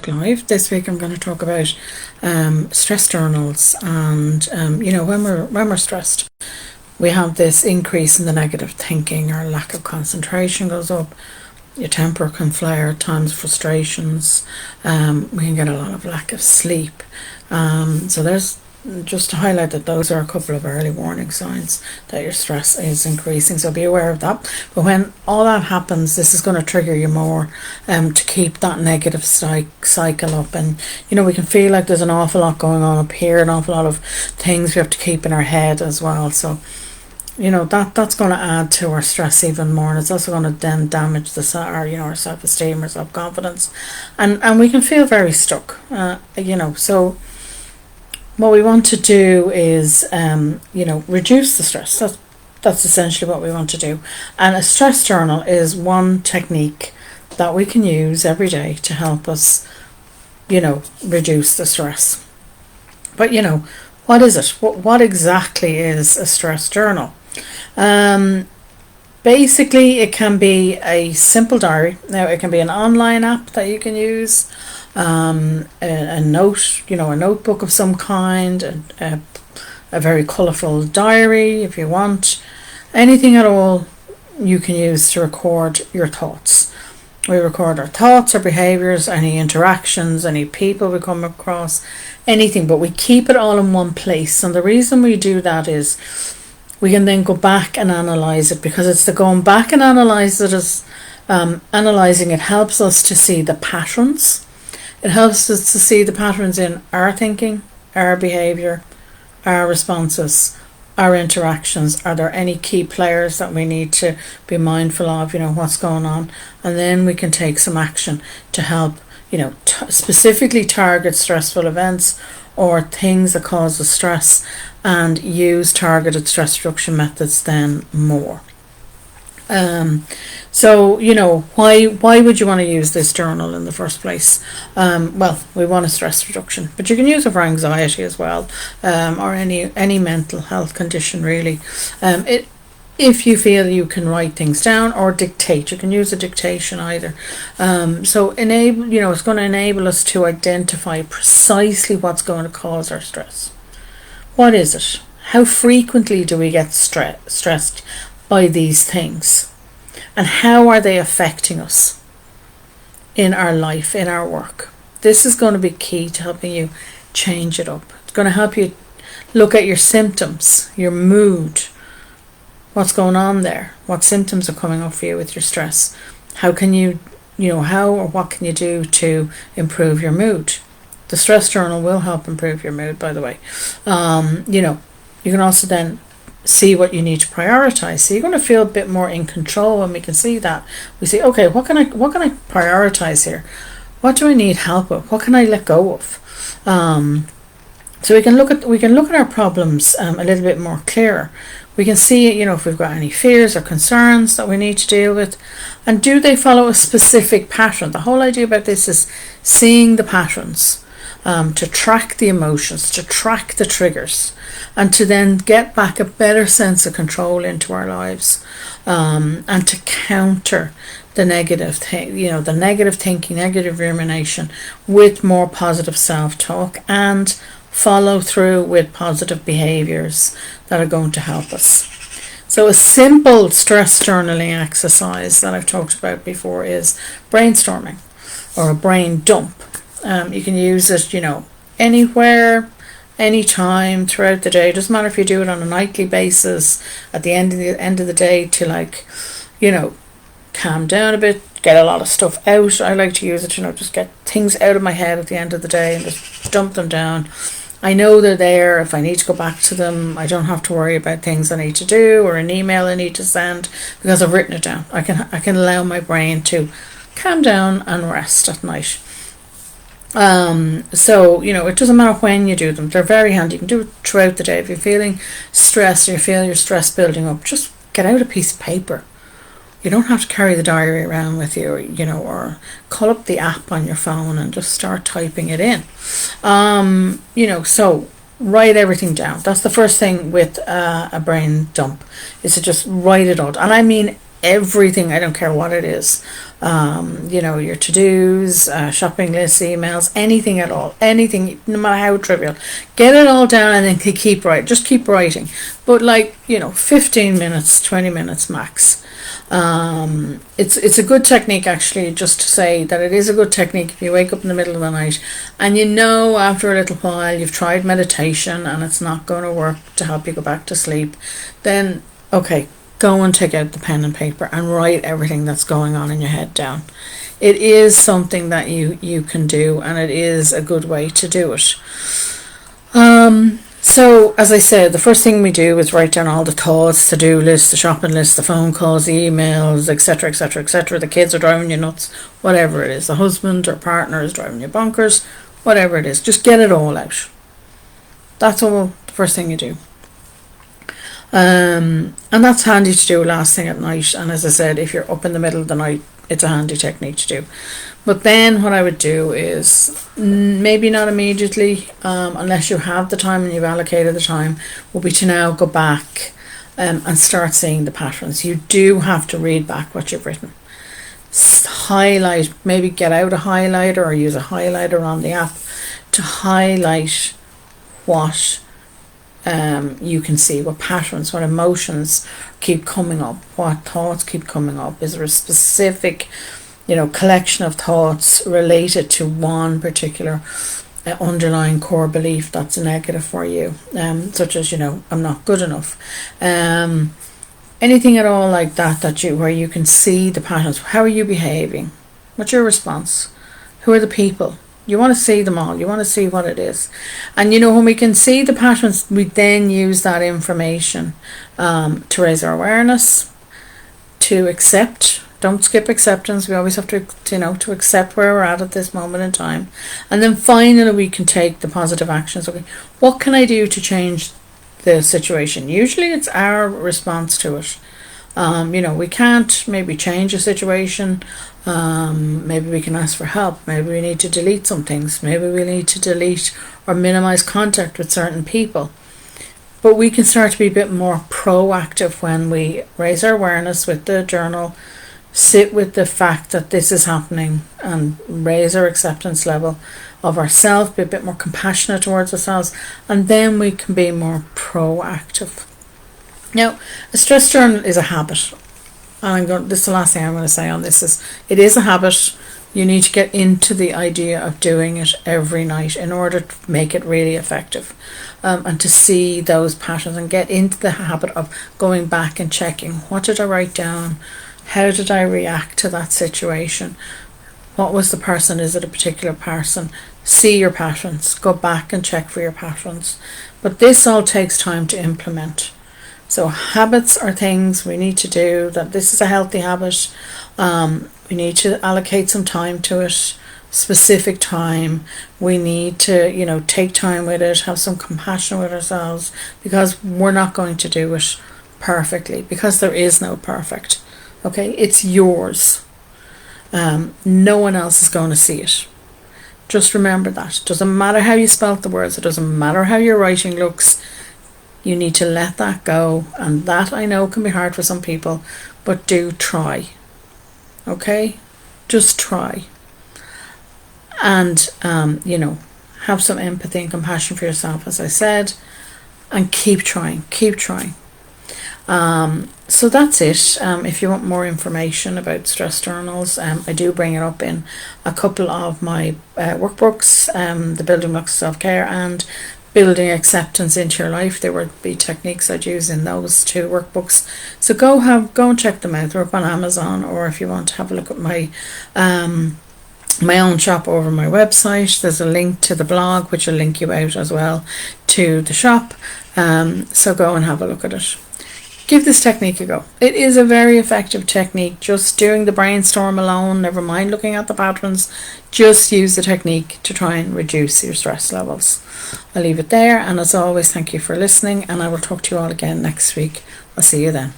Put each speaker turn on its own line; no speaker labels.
Live. This week I'm going to talk about stress journals, and when we're stressed, we have this increase in the negative thinking. Our lack of concentration goes up. Your temper can flare at times, frustrations. We can get a lot of lack of sleep. So there's just to highlight that those are a couple of early warning signs that your stress is increasing, so be aware of that. But when all that happens, this is going to trigger you more to keep that negative cycle up. And we can feel like there's an awful lot going on up here, an awful lot of things we have to keep in our head as well. So that's going to add to our stress even more, and it's also going to then damage our self-esteem, our self-confidence, and we can feel very stuck. So what we want to do is, reduce the stress. That's essentially what we want to do. And a stress journal is one technique that we can use every day to help us, reduce the stress. But, what is it? What exactly is a stress journal? Basically, it can be a simple diary. Now, it can be an online app that you can use, a notebook of some kind, a very colourful diary if you want. Anything at all you can use to record your thoughts. We record our thoughts, our behaviours, any interactions, any people we come across, anything, but we keep it all in one place. And the reason we do that is we can then go back and analyse it, because it's the going back and analysing it helps us to see the patterns. It helps us to see the patterns in our thinking, our behaviour, our responses, our interactions. Are there any key players that we need to be mindful of, what's going on? And then we can take some action to help, specifically target stressful events or things that cause us stress, and use targeted stress reduction methods then more. Why would you want to use this journal in the first place? We want a stress reduction, but you can use it for anxiety as well, or any mental health condition really. If you feel you can write things down or dictate, you can use a dictation either. It's going to enable us to identify precisely what's going to cause our stress. What is it? How frequently do we get stressed by these things? And how are they affecting us in our life, in our work? This is going to be key to helping you change it up. It's going to help you look at your symptoms, your mood, what's going on there, what symptoms are coming up for you with your stress. How can you, what can you do to improve your mood? The stress journal will help improve your mood, by the way. You can also then see what you need to prioritize. So you're going to feel a bit more in control when we can see that. We say, okay, what can I prioritize here? What do I need help with? What can I let go of? So we can look at our problems a little bit more clearer. We can see, if we've got any fears or concerns that we need to deal with, and do they follow a specific pattern? The whole idea about this is seeing the patterns, to track the emotions, to track the triggers, and to then get back a better sense of control into our lives, and to counter the negative the negative thinking, negative rumination with more positive self-talk, and follow through with positive behaviours that are going to help us. So a simple stress journaling exercise that I've talked about before is brainstorming, or a brain dump. You can use it, anywhere, anytime throughout the day. It doesn't matter if you do it on a nightly basis, at the end of the day, to calm down a bit, get a lot of stuff out. I like to use it, just get things out of my head at the end of the day and just dump them down. I know they're there. If I need to go back to them, I don't have to worry about things I need to do or an email I need to send, because I've written it down. I can allow my brain to calm down and rest at night. It doesn't matter when you do them. They're very handy. You can do it throughout the day. If you're feeling stressed or you feel your stress building up, just get out a piece of paper. You don't have to carry the diary around with you, or call up the app on your phone and just start typing it in. So write everything down. That's the first thing with a brain dump, is to just write it out. And I mean everything. I don't care what it is. your to-dos, shopping lists, emails, anything at all, anything, no matter how trivial. Get it all down and then keep writing. Just keep writing. But 15 minutes, 20 minutes max. It's a good technique, actually, just to say that it is a good technique if you wake up in the middle of the night and after a little while you've tried meditation and it's not going to work to help you go back to sleep, then okay, go and take out the pen and paper and write everything that's going on in your head down. It is something that you can do, and it is a good way to do it. So, as I said, the first thing we do is write down all the thoughts, to-do lists, the shopping list, the phone calls, the emails, etc., etc., etc. The kids are driving you nuts, whatever it is. The husband or partner is driving you bonkers, whatever it is. Just get it all out. That's all the first thing you do. And that's handy to do last thing at night. And as I said, if you're up in the middle of the night, it's a handy technique to do. But then what I would do is, maybe not immediately, unless you have the time and you've allocated the time, will be to now go back and start seeing the patterns. You do have to read back what you've written. Highlight, maybe get out a highlighter or use a highlighter on the app to highlight what you can see, what patterns, what emotions keep coming up, what thoughts keep coming up. Is there a specific collection of thoughts related to one particular underlying core belief that's negative for you, such as I'm not good enough, anything at all like that where you can see the patterns. How are you behaving? What's your response? Who are the people? You want to see them all. You want to see what it is. And when we can see the patterns, we then use that information to raise our awareness, to accept. Don't skip acceptance. We always have to accept where we're at this moment in time. And then finally we can take the positive actions. Okay, what can I do to change the situation? Usually it's our response to it. We can't maybe change a situation. Maybe we can ask for help. Maybe we need to delete some things. Maybe we need to delete or minimize contact with certain people. But we can start to be a bit more proactive when we raise our awareness with the journal, sit with the fact that this is happening, and raise our acceptance level of ourselves, be a bit more compassionate towards ourselves, and then we can be more proactive. Now, a stress journal is a habit. This is the last thing I'm going to say on this. It is a habit. You need to get into the idea of doing it every night in order to make it really effective, and to see those patterns and get into the habit of going back and checking, what did I write down? How did I react to that situation? What was the person? Is it a particular person? See your patterns. Go back and check for your patterns. But this all takes time to implement. So habits are things we need to do. That this is a healthy habit. We need to allocate some time to it, specific time. We need to, take time with it, have some compassion with ourselves, because we're not going to do it perfectly, because there is no perfect. Okay, it's yours. No one else is going to see it. Just remember that. It doesn't matter how you spelt the words. It doesn't matter how your writing looks. You need to let that go. And that, I know, can be hard for some people. But do try. Okay? Just try. And, have some empathy and compassion for yourself, as I said. And keep trying. Keep trying. So that's it. If you want more information about stress journals, I do bring it up in a couple of my workbooks, the Building Blocks of Self-Care and Building Acceptance into Your Life. There would be techniques I'd use in those two workbooks. So go and check them out. They're up on Amazon, or if you want to have a look at my own shop over my website, there's a link to the blog which will link you out as well to the shop. So go and have a look at it. Give this technique a go. It is a very effective technique. Just doing the brainstorm alone, never mind looking at the patterns, just use the technique to try and reduce your stress levels. I'll leave it there, and as always, thank you for listening, and I will talk to you all again next week. I'll see you then.